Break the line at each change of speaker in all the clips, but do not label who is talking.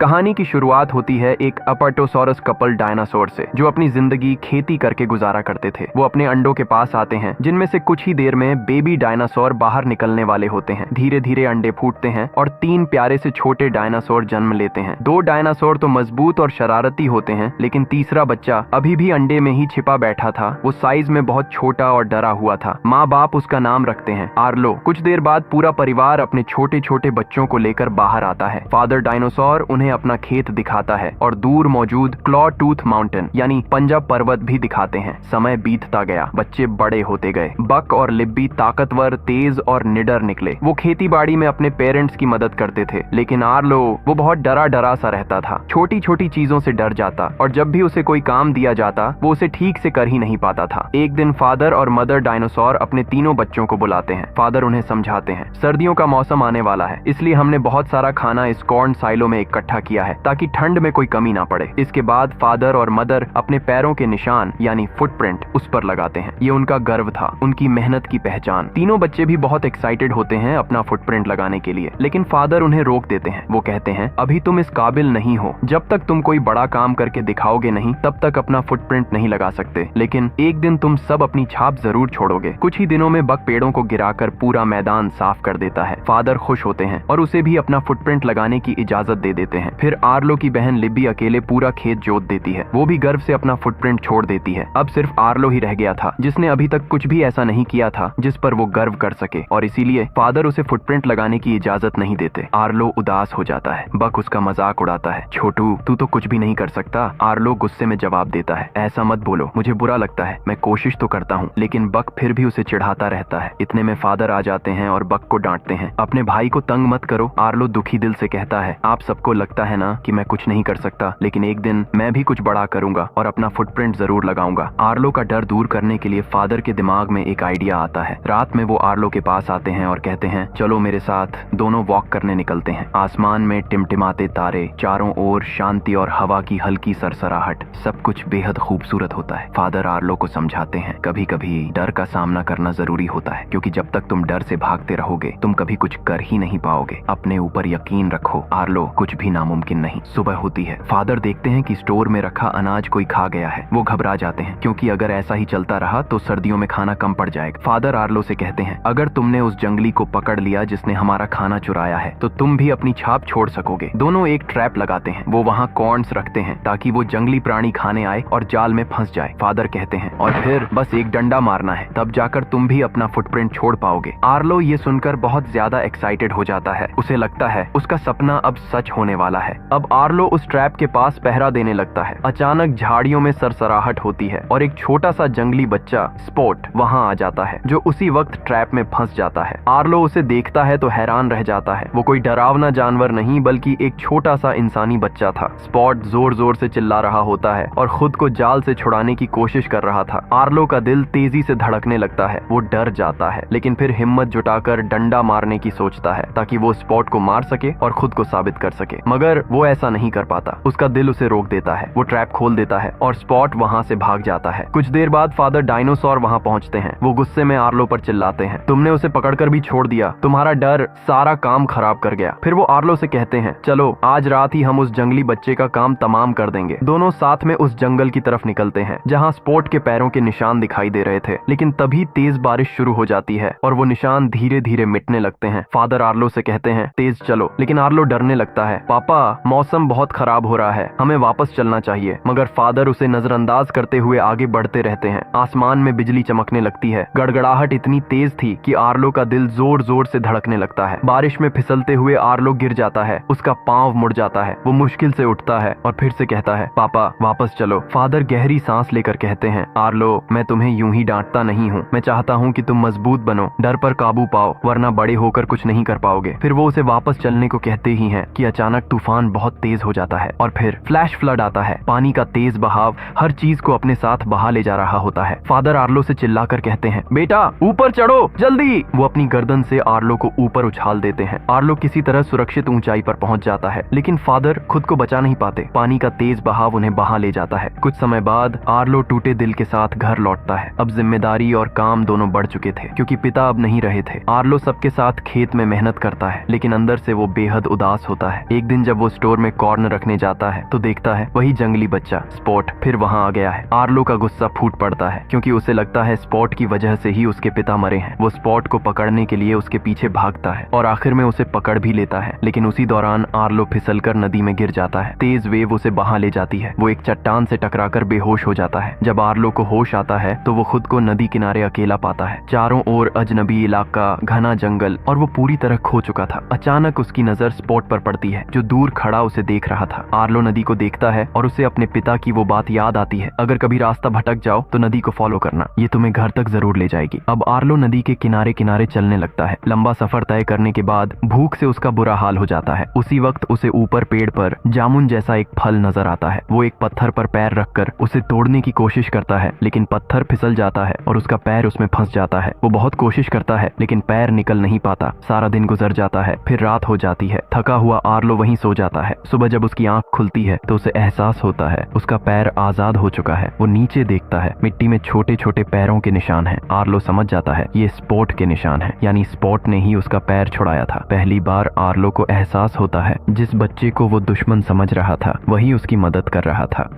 कहानी की शुरुआत होती है एक अपर्टोसॉरस कपल डायनासोर से, जो अपनी जिंदगी खेती करके गुजारा करते थे। वो अपने अंडों के पास आते हैं, जिनमें से कुछ ही देर में बेबी डायनासोर बाहर निकलने वाले होते हैं। धीरे धीरे अंडे फूटते हैं और 3 प्यारे से छोटे डायनासोर जन्म लेते हैं। 2 डायनासोर तो मजबूत और शरारती होते हैं, लेकिन तीसरा बच्चा अभी भी अंडे में ही छिपा बैठा था। वो साइज में बहुत छोटा और डरा हुआ था। माँ बाप उसका नाम रखते हैं आर्लो। कुछ देर बाद पूरा परिवार अपने छोटे छोटे बच्चों को लेकर बाहर आता है। फादर डायनासोर उन्हें अपना खेत दिखाता है और दूर मौजूद क्लॉ टूथ माउंटेन यानी पंजा पर्वत भी दिखाते हैं। समय बीतता गया, बच्चे बड़े होते गए। बक और लिब्बी ताकतवर, तेज और निडर निकले। वो खेती बाड़ी में अपने पेरेंट्स की मदद करते थे, लेकिन आर्लो वो बहुत डरा डरा सा रहता था। छोटी छोटी चीजों से डर जाता और जब भी उसे कोई काम दिया जाता वो उसे ठीक से कर ही नहीं पाता था। एक दिन फादर और मदर डायनासोर अपने तीनों बच्चों को बुलाते हैं। फादर उन्हें समझाते हैं, सर्दियों का मौसम आने वाला है, इसलिए हमने बहुत सारा खाना इस कॉर्न साइलो में इकट्ठा किया है ताकि ठंड में कोई कमी ना पड़े। इसके बाद फादर और मदर अपने पैरों के निशान यानी फुटप्रिंट उस पर लगाते हैं। ये उनका गर्व था, उनकी मेहनत की पहचान। तीनों बच्चे भी बहुत एक्साइटेड होते हैं अपना फुटप्रिंट लगाने के लिए, लेकिन फादर उन्हें रोक देते हैं। वो कहते हैं, अभी तुम इस काबिल नहीं हो। जब तक तुम कोई बड़ा काम करके दिखाओगे नहीं, तब तक अपना फुटप्रिंट नहीं लगा सकते। लेकिन एक दिन तुम सब अपनी छाप जरूर छोड़ोगे। कुछ ही दिनों में बक पेड़ों को गिराकर पूरा मैदान साफ कर देता है। फादर खुश होते हैं और उसे भी अपना फुटप्रिंट लगाने की इजाजत दे देते हैं। फिर आर्लो की बहन लिब्बी अकेले पूरा खेत जोत देती है। वो भी गर्व से अपना फुटप्रिंट छोड़ देती है। अब सिर्फ आर्लो ही रह गया था, जिसने अभी तक कुछ भी ऐसा नहीं किया था जिस पर वो गर्व कर सके, और इसीलिए फादर उसे फुटप्रिंट लगाने की इजाजत नहीं देते। आर्लो उदास हो जाता है। बक उसका मजाक उड़ाता है, छोटू तू तो कुछ भी नहीं कर सकता। आर्लो गुस्से में जवाब देता है, ऐसा मत बोलो, मुझे बुरा लगता है, मैं कोशिश तो करता हूँ। लेकिन बक फिर भी उसे चिढ़ाता रहता है। इतने में फादर आ जाते हैं और बक को डांटते हैं। अपने भाई को तंग मत करो, आर्लो दुखी दिल से कहता है। आप सबको लगता है ना कि मैं कुछ नहीं कर सकता, लेकिन एक दिन मैं भी कुछ बड़ा करूंगा और अपना फुटप्रिंट जरूर लगाऊंगा। आर्लो का डर दूर करने के लिए फादर के दिमाग में एक आइडिया आता है। रात में वो आर्लो के पास आते हैं और कहते हैं, चलो मेरे साथ दोनों वॉक करने निकलते हैं। आसमान में टिमटिमाते तारे, चारों ओर शांति और हवा की हल्की सरसराहट, सब कुछ बेहद खूबसूरत होता है। फादर आर्लो को समझाते हैं, कभी कभी डर का सामना करना जरूरी होता है, क्योंकि जब तक तुम डर से भागते रहोगे तुम कभी कुछ कर ही नहीं पाओगे। अपने ऊपर यकीन रखो आर्लो, कुछ भी नामुमकिन नहीं। सुबह होती है। फादर देखते हैं कि स्टोर में रखा अनाज कोई खा गया है। वो घबरा जाते हैं, क्योंकि अगर ऐसा ही चलता रहा तो सर्दियों में खाना कम पड़ जाएगा। फादर आर्लो से कहते हैं, अगर तुमने उस जंगली को पकड़ लिया जिसने हमारा खाना चुराया है, तो तुम भी अपनी छाप छोड़ सकोगे। दोनों एक ट्रैप लगाते हैं। वो वहाँ कॉर्न्स रखते हैं ताकि वो जंगली प्राणी खाने आए और जाल में फंस जाए। फादर कहते हैं, और फिर बस एक डंडा मारना है, तब जाकर तुम भी अपना फुटप्रिंट छोड़ पाओगे। आर्लो ये सुनकर बहुत ज्यादा एक्साइटेड हो जाता है। उसे लगता है उसका सपना अब सच होने वाला है। अब आर्लो उस ट्रैप के पास पहरा देने लगता है। अचानक झाड़ियों में सरसराहट होती है और एक छोटा सा जंगली बच्चा स्पॉट वहाँ आ जाता है, जो उसी वक्त ट्रैप में फंस जाता है। आर्लो उसे देखता है तो हैरान रह जाता है। वो कोई डरावना जानवर नहीं, बल्कि एक छोटा सा इंसानी बच्चा था। स्पॉट जोर जोर से चिल्ला रहा होता है और खुद को जाल से छुड़ाने की कोशिश कर रहा था। आर्लो का दिल तेजी से धड़कने लगता है। वो डर जाता है, लेकिन फिर हिम्मत जुटाकर डंडा मारने की सोचता है ताकि वो स्पॉट को मार सके और खुद को साबित कर सके। मगर वो ऐसा नहीं कर पाता। उसका दिल उसे रोक देता है। वो ट्रैप खोल देता है और स्पॉट वहाँ से भाग जाता है। कुछ देर बाद फादर डायनासोर वहाँ पहुँचते हैं। वो गुस्से में आर्लो पर चिल्लाते हैं, तुमने उसे पकड़कर भी छोड़ दिया, तुम्हारा डर सारा काम खराब कर गया। फिर वो आर्लो से कहते हैं, चलो आज रात ही हम उस जंगली बच्चे का काम तमाम कर देंगे। दोनों साथ में उस जंगल की तरफ निकलते हैं जहाँ स्पॉट के पैरों के निशान दिखाई दे रहे थे। लेकिन तभी तेज बारिश शुरू हो जाती है और वो निशान धीरे धीरे मिटने लगते हैं। फादर आर्लो से कहते हैं, तेज चलो, लेकिन आर्लो डरने लगता है। पापा, मौसम बहुत खराब हो रहा है, हमें वापस चलना चाहिए। मगर फादर उसे नजरअंदाज करते हुए आगे बढ़ते रहते हैं। आसमान में बिजली चमकने लगती है। गड़गड़ाहट इतनी तेज थी कि आर्लो का दिल जोर जोर से धड़कने लगता है। बारिश में फिसलते हुए आर्लो गिर जाता है। उसका पांव मुड़ जाता है। वो मुश्किल से उठता है और फिर से कहता है, पापा वापस चलो। फादर गहरी सांस लेकर कहते हैं, आर्लो, मैं तुम्हें यूं ही डांटता नहीं हूँ। मैं चाहता हूँ कि तुम मजबूत बनो, डर पर काबू पाओ, वरना बड़े होकर कुछ नहीं कर पाओगे। फिर वो उसे वापस चलने को कहते ही हैं कि अचानक तूफान बहुत तेज हो जाता है और फिर फ्लैश फ्लड आता है। पानी का तेज बहाव हर चीज को अपने साथ बहा ले जा रहा होता है। फादर आर्लो से चिल्लाकर कहते हैं, बेटा ऊपर चढ़ो जल्दी। वो अपनी गर्दन से आर्लो को ऊपर उछाल देते हैं। आर्लो किसी तरह सुरक्षित ऊंचाई पर पहुंच जाता है, लेकिन फादर खुद को बचा नहीं पाते। पानी का तेज बहाव उन्हें बहा ले जाता है। कुछ समय बाद आर्लो टूटे दिल के साथ घर लौटता है। अब जिम्मेदारी और काम दोनों बढ़ चुके थे, क्योंकि पिता अब नहीं रहे थे। आर्लो सबके साथ खेत में मेहनत करता है, लेकिन अंदर से वो बेहद उदास होता है। एक दिन जब वो स्टोर में कॉर्न रखने जाता है तो देखता है वही जंगली बच्चा स्पॉट फिर वहाँ आ गया है। आर्लो का गुस्सा फूट पड़ता है क्योंकि उसे लगता है स्पॉट की वजह से ही उसके पिता मरे हैं। वो स्पॉट को पकड़ने के लिए उसके पीछे भागता है और आखिर में उसे पकड़ भी लेता है, लेकिन उसी दौरान आर्लो फिसलकर नदी में गिर जाता है। तेज वेव उसे बहा ले जाती है। वो एक चट्टान से टकराकर बेहोश हो जाता है। जब आर्लो को होश आता है तो वो खुद को नदी किनारे अकेला पाता है। चारों ओर अजनबी इलाका, घना जंगल और वो पूरी तरह खो चुका था। अचानक उसकी नजर स्पॉट पर पड़ती है जो दूर खड़ा उसे देख रहा था। आर्लो नदी को देखता है और उसे अपने पिता की वो बात याद आती है, अगर कभी रास्ता भटक जाओ तो नदी को फॉलो करना, ये तुम्हें घर तक जरूर ले जाएगी। अब आर्लो नदी के किनारे किनारे चलने लगता है। लंबा सफर तय करने के बाद भूख से उसका बुरा हाल हो जाता है। उसी वक्त उसे ऊपर पेड़ पर जामुन जैसा एक फल नजर आता है। वो एक पत्थर पर पैर रखकर उसे तोड़ने की कोशिश करता है, लेकिन पत्थर फिसल जाता है और उसका पैर उसमें फंस जाता है। वो बहुत कोशिश करता है लेकिन पैर निकल नहीं पाता। सारा दिन गुजर जाता है, फिर रात हो जाती है। थका हुआ आर्लो वहीं सो जाता है। सुबह जब उसकी आंख खुलती है तो उसे एहसास होता है उसका पैर आजाद हो चुका है। वो नीचे देखता है, मिट्टी में छोटे छोटे पैरों के निशान हैं। आर्लो समझ जाता है ये स्पॉट के निशान हैं, यानी स्पॉट ने ही उसका पैर छुड़ाया था। पहली बार आर्लो को एहसास होता है जिस बच्चे को वो दुश्मन समझ रहा था वही उसकी मदद कर रहा था।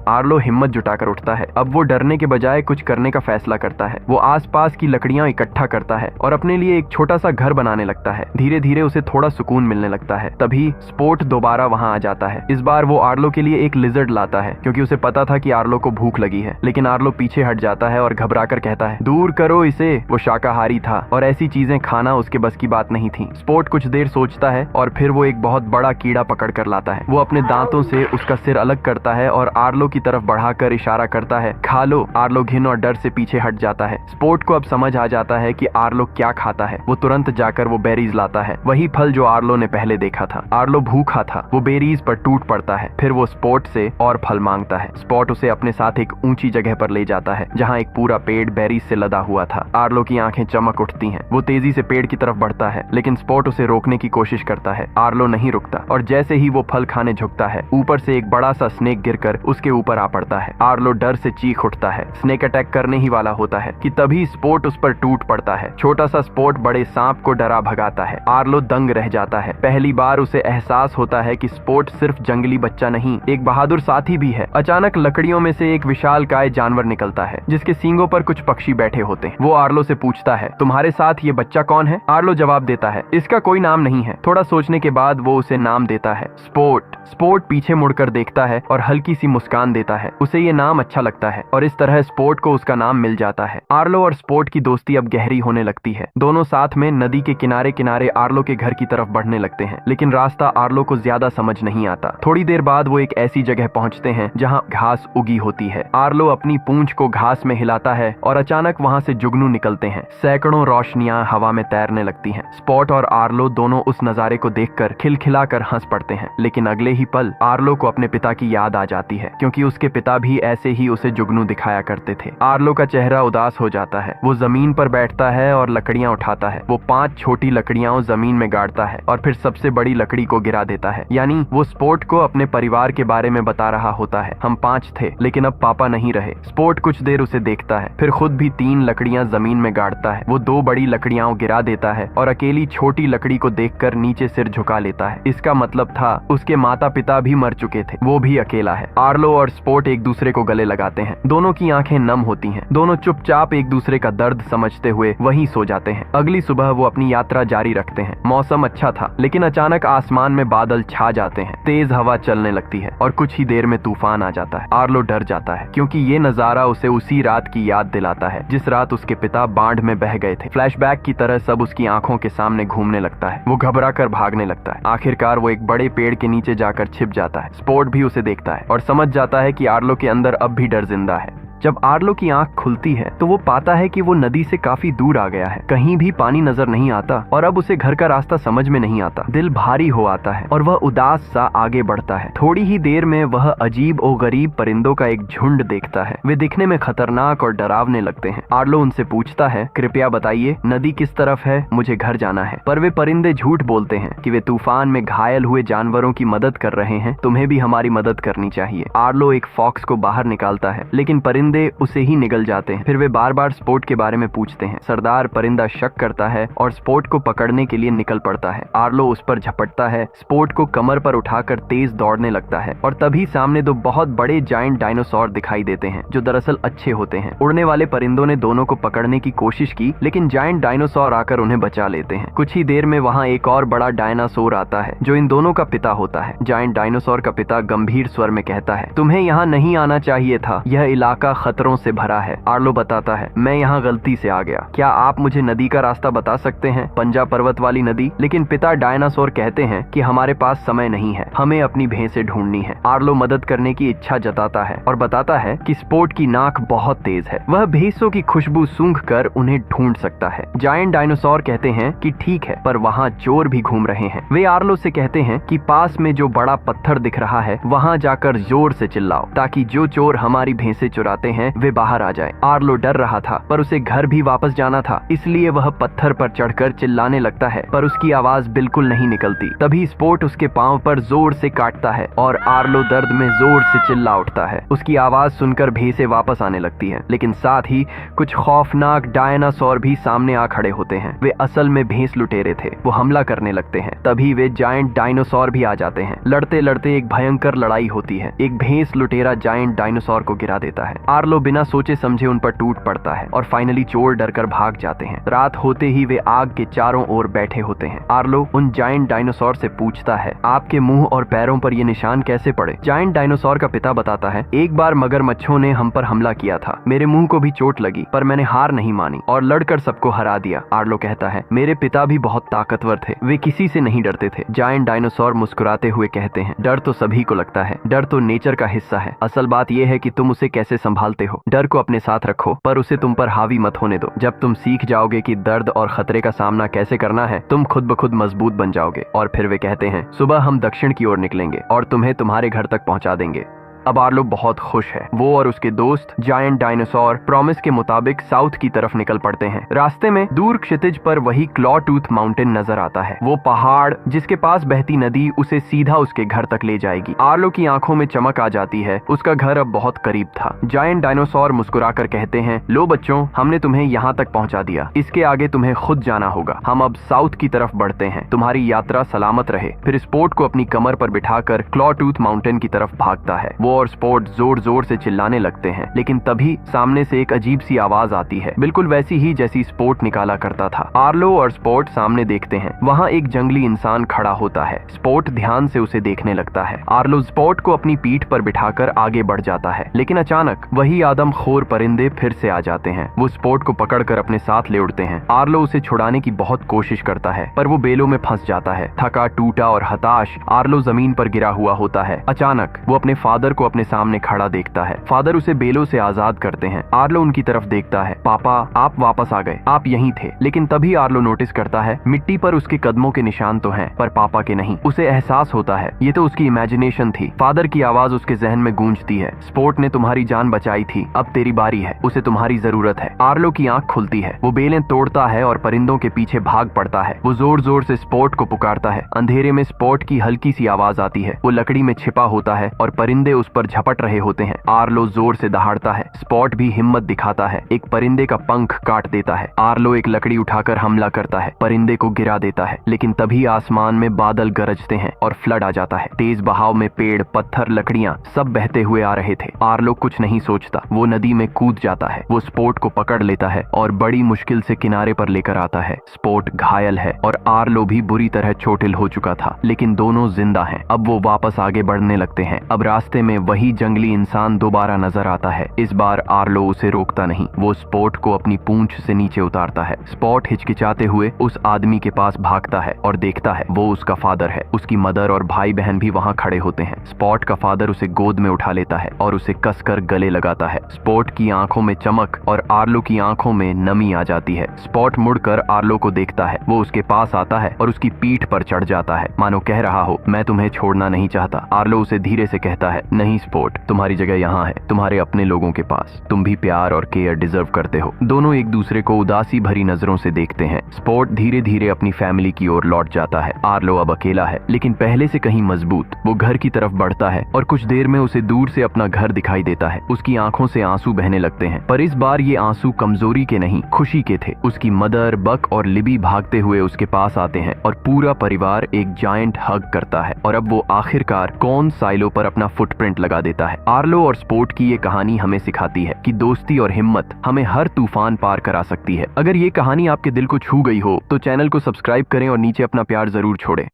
आर्लो हिम्मत जुटाकर उठता है। अब वो डरने के बजाय कुछ करने का फैसला करता है। वो आसपास की लकड़ियां इकट्ठा करता है और अपने लिए एक छोटा सा घर बनाने लगता है। धीरे धीरे उसे थोड़ा सुकून मिलने लगता है। तभी स्पॉट दोबारा वहां आ जाता है। इस बार वो आर्लो के लिए एक लिजर्ड लाता है क्योंकि उसे पता था कि आर्लो को भूख लगी है, लेकिन आर्लो पीछे हट जाता है और घबराकर कहता है दूर करो इसे। वो शाकाहारी था और ऐसी चीजें खाना उसके बस की बात नहीं थी। स्पॉट कुछ देर सोचता है और फिर वो एक बहुत बड़ा कीड़ा पकड़ कर लाता है। वो अपने दांतों से उसका सिर अलग करता है और आर्लो की तरफ बढ़ाकर इशारा करता है खा लो। आर्लो घिन और डर से पीछे हट जाता है। स्पॉट को अब समझ आ जाता है कि आर्लो क्या खाता है। वो तुरंत जाकर वो बेरीज लाता है, वही फल जो आर्लो ने पहले देखा था। आर्लो भूखा था। वो बेरीज पर टूट पड़ता है। फिर वो स्पॉट से और फल मांगता है। स्पॉट उसे अपने साथ एक ऊंची जगह पर ले जाता है जहाँ एक पूरा पेड़ बेरीज से लदा हुआ था। आर्लो की आंखें चमक उठती हैं। वो तेजी से पेड़ की तरफ बढ़ता है, लेकिन स्पॉट उसे रोकने की कोशिश करता है। आर्लो नहीं रुकता और जैसे ही वो फल खाने झुकता है ऊपर से एक बड़ा सा स्नेक गिरकर उसके ऊपर आ पड़ता है। आर्लो डर से चीख उठता है। स्नेक अटैक करने ही वाला होता है कि तभी स्पॉट उस पर टूट पड़ता है। छोटा सा स्पॉट बड़े सांप को डरा भगाता है। आर्लो दंग रह जाता है। पहली बार उसे एहसास होता है कि स्पॉट सिर्फ जंगली बच्चा नहीं, एक बहादुर साथी भी है। अचानक लकड़ियों में से एक विशालकाय जानवर निकलता है जिसके सींगों पर कुछ पक्षी बैठे होते हैं। वो आर्लो से पूछता है तुम्हारे साथ ये बच्चा कौन है? आर्लो जवाब देता है इसका कोई नाम नहीं है। थोड़ा सोचने के बाद वो उसे नाम देता है स्पॉट। स्पॉट पीछे मुड़कर देखता है और हल्की सी मुस्कान देता है। उसे ये नाम अच्छा लगता है और इस तरह स्पॉट को उसका नाम मिल जाता है। आर्लो और स्पॉट की दोस्ती अब गहरी होने लगती है। दोनों साथ में नदी के किनारे किनारे आर्लो के घर की तरफ बढ़ने लगते हैं, लेकिन रास्ता आर्लो को ज्यादा समझ नहीं आता। थोड़ी देर बाद वो एक ऐसी जगह पहुंचते हैं जहां घास उगी होती है। आर्लो अपनी पूंछ को घास में हिलाता है और अचानक वहां से जुगनू निकलते हैं। सैकड़ों रोशनियां हवा में तैरने लगती हैं। स्पॉट और आर्लो दोनों उस नजारे को देखकर खिलखिलाकर हंस पड़ते हैं, लेकिन अगले ही पल आर्लो को अपने पिता की याद आ जाती है क्योंकि उसके पिता भी ऐसे ही उसे जुगनू दिखाया करते थे। आर्लो का चेहरा उदास हो जाता है। वो जमीन पर बैठता है और लकड़ियां उठाता है। वो 5 छोटी लकड़ियां जमीन में गाड़ता है और फिर सबसे बड़ी लकड़ी को गिरा देता है। यानी वो स्पॉट को अपने परिवार के बारे में बता रहा होता है। हम 5 थे लेकिन अब पापा नहीं रहे। स्पॉट कुछ देर उसे देखता है, फिर खुद भी 3 लकड़ियां जमीन में गाड़ता है। वो 2 बड़ी लकड़ियां गिरा देता है और अकेली छोटी लकड़ी को देखकर नीचे सिर झुका लेता है। इसका मतलब था उसके माता पिता भी मर चुके थे, वो भी अकेला है। आर्लो और स्पॉट एक दूसरे को गले लगाते हैं। दोनों की आंखें नम होती हैं। दोनों चुपचाप एक दूसरे का दर्द समझते हुए वहीं सो जाते हैं। अगली सुबह वो अपनी यात्रा जारी रखते हैं। मौसम अच्छा था, लेकिन अचानक आसमान में बादल छा जाते हैं। तेज हवा चलने लगती है और कुछ ही देर में तूफान आ जाता है। आर्लो डर जाता है क्योंकि ये नजारा उसे उसी रात की याद दिलाता है जिस रात उसके पिता बाढ़ में बह गए थे। फ्लैशबैक की तरह सब उसकी आंखों के सामने घूमने लगता है। वो घबरा कर भागने लगता है। आखिरकार वो एक बड़े पेड़ के नीचे जाकर छिप जाता है। स्पॉट भी उसे देखता है और समझ जाता है कि आर्लो के अंदर अब भी डर जिंदा है। जब आर्लो की आंख खुलती है तो वो पाता है कि वो नदी से काफी दूर आ गया है। कहीं भी पानी नजर नहीं आता और अब उसे घर का रास्ता समझ में नहीं आता। दिल भारी हो आता है और वह उदास सा आगे बढ़ता है। थोड़ी ही देर में वह अजीब और गरीब परिंदों का एक झुंड देखता है। वे दिखने में खतरनाक और डरावने लगते हैं। आर्लो उनसे पूछता है कृपया बताइए नदी किस तरफ है, मुझे घर जाना है। पर वे परिंदे झूठ बोलते हैं कि वे तूफान में घायल हुए जानवरों की मदद कर रहे हैं, तुम्हें भी हमारी मदद करनी चाहिए। आर्लो एक फॉक्स को बाहर निकालता है, लेकिन परिंदे परिंदे उसे ही निगल जाते हैं। फिर वे बार बार स्पोर्ट के बारे में पूछते हैं। सरदार परिंदा शक करता है और स्पोर्ट को पकड़ने के लिए निकल पड़ता है। आर्लो उस पर झपटता है, स्पोर्ट को कमर पर उठाकर तेज दौड़ने लगता है और तभी सामने दो बहुत बड़े जायंट डायनासोर दिखाई देते हैं जो दरअसल अच्छे होते हैं। उड़ने वाले परिंदों ने दोनों को पकड़ने की कोशिश की, लेकिन जायंट डायनासोर आकर उन्हें बचा लेते हैं। कुछ ही देर में वहाँ एक और बड़ा डायनासोर आता है जो इन दोनों का पिता होता है। जायंट डायनासोर का पिता गंभीर स्वर में कहता है, तुम्हें यहाँ नहीं आना चाहिए था, यह इलाका खतरों से भरा है। आर्लो बताता है, मैं यहाँ गलती से आ गया, क्या आप मुझे नदी का रास्ता बता सकते हैं, पंजा पर्वत वाली नदी? लेकिन पिता डायनासोर कहते हैं कि हमारे पास समय नहीं है, हमें अपनी भैंसें ढूंढनी है। आर्लो मदद करने की इच्छा जताता है और बताता है कि स्पोर्ट की नाक बहुत तेज है, वह भैंसों की खुशबू सूंघ कर उन्हें ढूंढ सकता है। जायंट डायनासोर कहते हैं कि ठीक है, पर वहाँ चोर भी घूम रहे हैं। वे आर्लो से कहते हैं कि पास में जो बड़ा पत्थर दिख रहा है वहाँ जाकर जोर से चिल्लाओ ताकि जो चोर हमारी भैंसें चुराते हैं वे बाहर आ जाए। आर्लो डर रहा था पर उसे घर भी वापस जाना था, इसलिए वह पत्थर पर चढ़कर चिल्लाने लगता है, पर उसकी आवाज बिल्कुल नहीं निकलती। तभी स्पोर्ट उसके पांव पर जोर से काटता है और आर्लो दर्द में जोर से चिल्ला उठता है। उसकी आवाज सुनकर भैंसें वापस आने लगती हैं, लेकिन साथ ही कुछ खौफनाक डायनासोर भी सामने आ खड़े होते हैं। वे असल में भैंस लुटेरे थे, वो हमला करने लगते हैं। तभी वे जायंट डायनासोर भी आ जाते हैं। लड़ते लड़ते एक भयंकर लड़ाई होती है। एक भैंस लुटेरा जायंट डायनासोर को गिरा देता है। आर्लो बिना सोचे समझे उन पर टूट पड़ता है और फाइनली चोर डरकर भाग जाते हैं। रात होते ही वे आग के चारों ओर बैठे होते हैं। आर्लो उन जायंट डायनासोर से पूछता है, आपके मुंह और पैरों पर ये निशान कैसे पड़े? जायंट डायनासोर का पिता बताता है, एक बार मगरमच्छों ने हम पर हमला किया था, मेरे मुंह को भी चोट लगी, पर मैंने हार नहीं मानी और लड़कर सबको हरा दिया। आर्लो कहता है, मेरे पिता भी बहुत ताकतवर थे, वे किसी से नहीं डरते थे। जायंट डायनासोर मुस्कुराते हुए कहते हैं, डर तो सभी को लगता है, डर तो नेचर का हिस्सा है, असल बात यह है कि तुम उसे कैसे संभालते हो। डर को अपने साथ रखो पर उसे तुम पर हावी मत होने दो। जब तुम सीख जाओगे कि दर्द और खतरे का सामना कैसे करना है, तुम खुद ब खुद मजबूत बन जाओगे। और फिर वे कहते हैं, सुबह हम दक्षिण की ओर निकलेंगे और तुम्हें तुम्हारे घर तक पहुंचा देंगे। अब आर्लो बहुत खुश है। वो और उसके दोस्त जायंट डायनासोर प्रॉमिस के मुताबिक साउथ की तरफ निकल पड़ते हैं। रास्ते में दूर क्षितिज पर वही क्लॉ टूथ माउंटेन नजर आता है। वो पहाड़ जिसके पास बहती नदी उसे सीधा उसके घर तक ले जाएगी। आर्लो की आंखों में चमक आ जाती है, उसका घर अब बहुत करीब था। जायंट डायनासोर मुस्कुराकर कहते हैं, लो बच्चों, हमने तुम्हें यहाँ तक पहुँचा दिया, इसके आगे तुम्हें खुद जाना होगा। हम अब साउथ की तरफ बढ़ते हैं, तुम्हारी यात्रा सलामत रहे। फिर स्पोर्ट को अपनी कमर पर बिठाकर क्लॉ टूथ माउंटेन की तरफ भागता है। वो और स्पोर्ट जोर जोर से चिल्लाने लगते हैं, लेकिन तभी सामने से एक अजीब सी आवाज आती है, बिल्कुल वैसी ही जैसी स्पोर्ट निकाला करता था। आर्लो और स्पोर्ट सामने देखते हैं, वहाँ एक जंगली इंसान खड़ा होता है। स्पोर्ट ध्यान से उसे देखने लगता है। आर्लो स्पोर्ट को अपनी पीठ पर बिठाकर आगे बढ़ जाता है, लेकिन अचानक वही आदमखोर परिंदे फिर से आ जाते हैं। वो स्पोर्ट को पकड़कर अपने साथ ले उड़ते हैं। आर्लो उसे छुड़ाने की बहुत कोशिश करता है, पर वो बेलों में फंस जाता है। थका टूटा और हताश आर्लो जमीन पर गिरा हुआ होता है। अचानक वो अपने फादर को अपने सामने खड़ा देखता है। फादर उसे बेलों से आजाद करते हैं। आर्लो उनकी तरफ देखता है। पापा, आप वापस आ गए, आप यहीं थे। लेकिन तभी आर्लो नोटिस करता है मिट्टी पर उसके कदमों के निशान तो हैं, पर पापा के नहीं। उसे एहसास होता है ये तो उसकी इमेजिनेशन थी। फादर की आवाज उसके जहन में गूंजती है, स्पोर्ट ने तुम्हारी जान बचाई थी, अब तेरी बारी है, उसे तुम्हारी जरूरत है। आर्लो की आंख खुलती है, वो बेलें तोड़ता है और परिंदों के पीछे भाग पड़ता है। वो जोर जोर से स्पोर्ट को पुकारता है। अंधेरे में स्पोर्ट की हल्की सी आवाज आती है। वो लकड़ी में छिपा होता है और परिंदे उस पर झपट रहे होते हैं। आर्लो जोर से दहाड़ता है। स्पॉट भी हिम्मत दिखाता है, एक परिंदे का पंख काट देता है। आर्लो एक लकड़ी उठाकर हमला करता है, परिंदे को गिरा देता है। लेकिन तभी आसमान में बादल गरजते हैं और फ्लड आ जाता है। तेज बहाव में पेड़, पत्थर, लकड़ियां सब बहते हुए आ रहे थे। आर्लो कुछ नहीं सोचता, वो नदी में कूद जाता है। वो स्पोर्ट को पकड़ लेता है और बड़ी मुश्किल से किनारे पर लेकर आता है। स्पोर्ट घायल है और आर्लो भी बुरी तरह चोटिल हो चुका था, लेकिन दोनों जिंदा हैं। अब वो वापस आगे बढ़ने लगते हैं। अब रास्ते में वही जंगली इंसान दोबारा नजर आता है। इस बार आर्लो उसे रोकता नहीं, वो स्पोर्ट को अपनी पूंछ से नीचे उतारता है। स्पॉट हिचकिचाते हुए उस आदमी के पास भागता है और देखता है वो उसका फादर है। उसकी मदर और भाई बहन भी वहाँ खड़े होते हैं। स्पॉट का फादर उसे गोद में उठा लेता है और उसे कसकर गले लगाता है। स्पॉट की आंखों में चमक और आर्लो की आंखों में नमी आ जाती है। स्पॉट मुड़कर आर्लो को देखता है। वो उसके पास आता है और उसकी पीठ पर चढ़ जाता है, मानो कह रहा हो, मैं तुम्हें छोड़ना नहीं चाहता। आर्लो उसे धीरे से कहता है, नहीं नहीं स्पोर्ट, तुम्हारी जगह यहाँ है, तुम्हारे अपने लोगों के पास। तुम भी प्यार और केयर डिजर्व करते हो। दोनों एक दूसरे को उदासी भरी नजरों से देखते हैं। स्पोर्ट धीरे धीरे अपनी फैमिली की ओर लौट जाता है। आर्लो अब अकेला है, लेकिन पहले से कहीं मजबूत। वो घर की तरफ बढ़ता है और कुछ देर में उसे दूर से अपना घर दिखाई देता है। उसकी आंखों से आंसू बहने लगते हैं, पर इस बार ये आंसू कमजोरी के नहीं, खुशी के थे। उसकी मदर, बक और लिबी भागते हुए उसके पास आते हैं और पूरा परिवार एक जायंट हग करता है। और अब वो आखिरकार कौन साइलो पर अपना फुटप्रिंट लगा देता है। आर्लो और स्पोर्ट की ये कहानी हमें सिखाती है कि दोस्ती और हिम्मत हमें हर तूफान पार करा सकती है। अगर ये कहानी आपके दिल को छू गई हो तो चैनल को सब्सक्राइब करें और नीचे अपना प्यार जरूर छोड़ें।